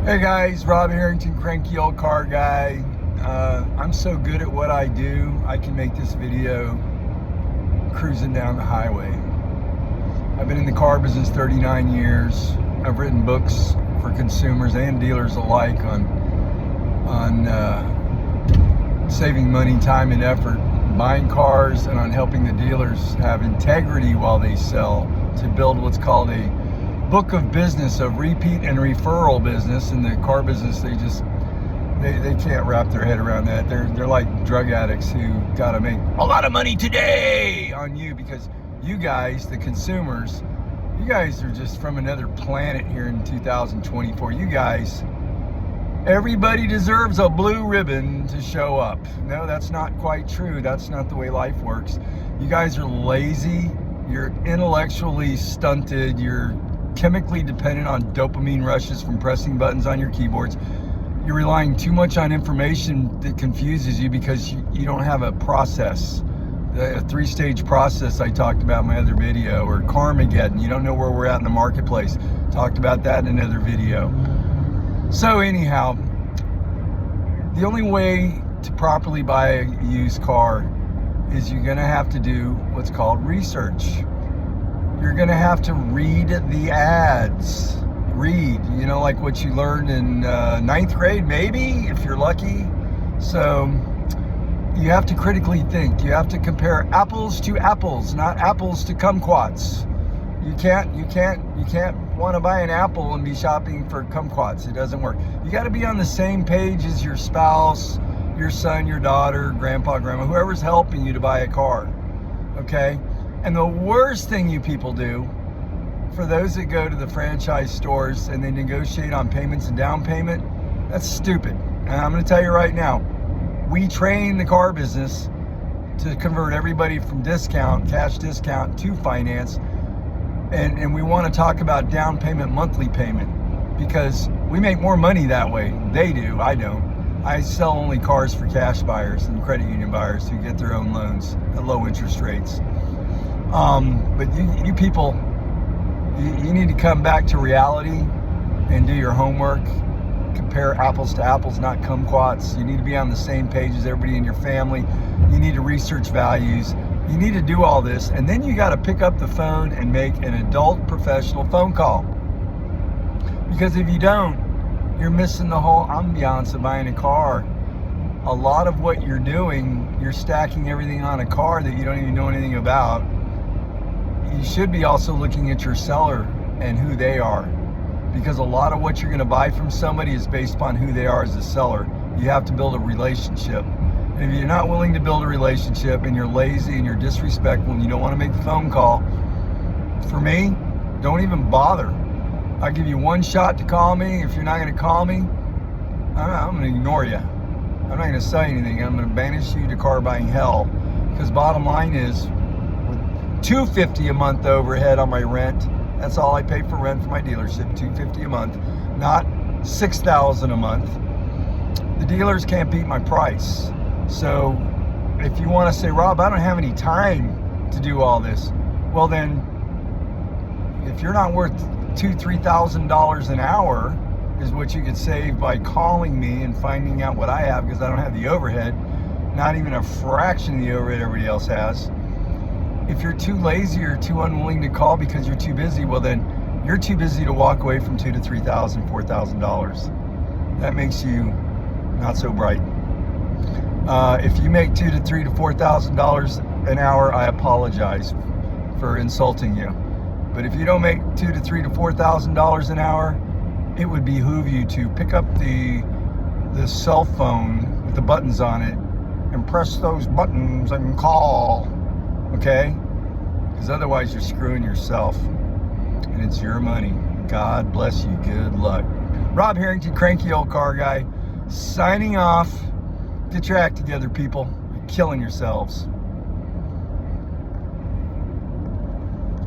Hey guys, Rob Harrington, cranky old car guy. I'm so good at what I do, I can make this video cruising down the highway. I've been in the car business 39 years. I've written books for consumers and dealers alike on saving money, time, and effort buying cars, and on helping the dealers have integrity while they sell to build what's called a book of business, of repeat and referral business. In the car business, they can't wrap their head around that. They're like drug addicts who gotta make a lot of money today on you, because you guys, the consumers, you guys are just from another planet here in 2024. You guys, everybody deserves a blue ribbon to show up. No, that's not quite true. That's not the way life works. You guys are lazy, you're intellectually stunted, you're chemically dependent on dopamine rushes from pressing buttons on your keyboards. You're relying too much on information that confuses you because you don't have a process. A three-stage process I talked about in my other video, or Carmageddon. You don't know where we're at in the marketplace. Talked about that in another video. So anyhow, the only way to properly buy a used car is you're gonna have to do what's called research. You're gonna have to read the ads. Read, you know, like what you learned in ninth grade, maybe, if you're lucky. So you have to critically think. You have to compare apples to apples, not apples to kumquats. You can't want to buy an apple and be shopping for kumquats. It doesn't work. You got to be on the same page as your spouse, your son, your daughter, grandpa, grandma, whoever's helping you to buy a car. Okay? And the worst thing you people do, for those that go to the franchise stores and they negotiate on payments and down payment, that's stupid. And I'm going to tell you right now, we train the car business to convert everybody from discount, cash discount, to finance. And we want to talk about down payment, monthly payment, because we make more money that way. They do, I don't. I sell only cars for cash buyers and credit union buyers who get their own loans at low interest rates. But you people, you need to come back to reality and do your homework. Compare apples to apples, not kumquats. You need to be on the same page as everybody in your family. You need to research values. You need to do all this, and then you got to pick up the phone and make an adult professional phone call. Because if you don't, you're missing the whole ambiance of buying a car. A lot of what you're doing, you're stacking everything on a car that you don't even know anything about. You should be also looking at your seller and who they are, because a lot of what you're going to buy from somebody is based upon who they are as a seller. You have to build a relationship. And if you're not willing to build a relationship, and you're lazy and you're disrespectful and you don't want to make the phone call, for me, don't even bother. I'll give you one shot to call me. If you're not going to call me, I'm going to ignore you. I'm not going to say anything. I'm going to banish you to car buying hell. Because bottom line is, with $250 a month overhead on my rent, that's all I pay for rent for my dealership, $250 a month, not $6,000 a month. The dealers can't beat my price. So if you want to say, Rob, I don't have any time to do all this, well then, if you're not worth $2,000-$3,000 an hour is what you could save by calling me and finding out what I have, because I don't have the overhead, not even a fraction of the overhead everybody else has. If you're too lazy or too unwilling to call because you're too busy, well then you're too busy to walk away from $2,000 to $3,000, $4,000. That makes you not so bright. If you make $2,000 to $3,000 to $4,000 an hour, I apologize for insulting you. But if you don't make $2,000 to $3,000 to $4,000 an hour, it would behoove you to pick up the cell phone with the buttons on it and press those buttons and call. Okay? Because otherwise you're screwing yourself. And it's your money. God bless you. Good luck. Rob Harrington, cranky old car guy, signing off. Get your act together, people. You're killing yourselves.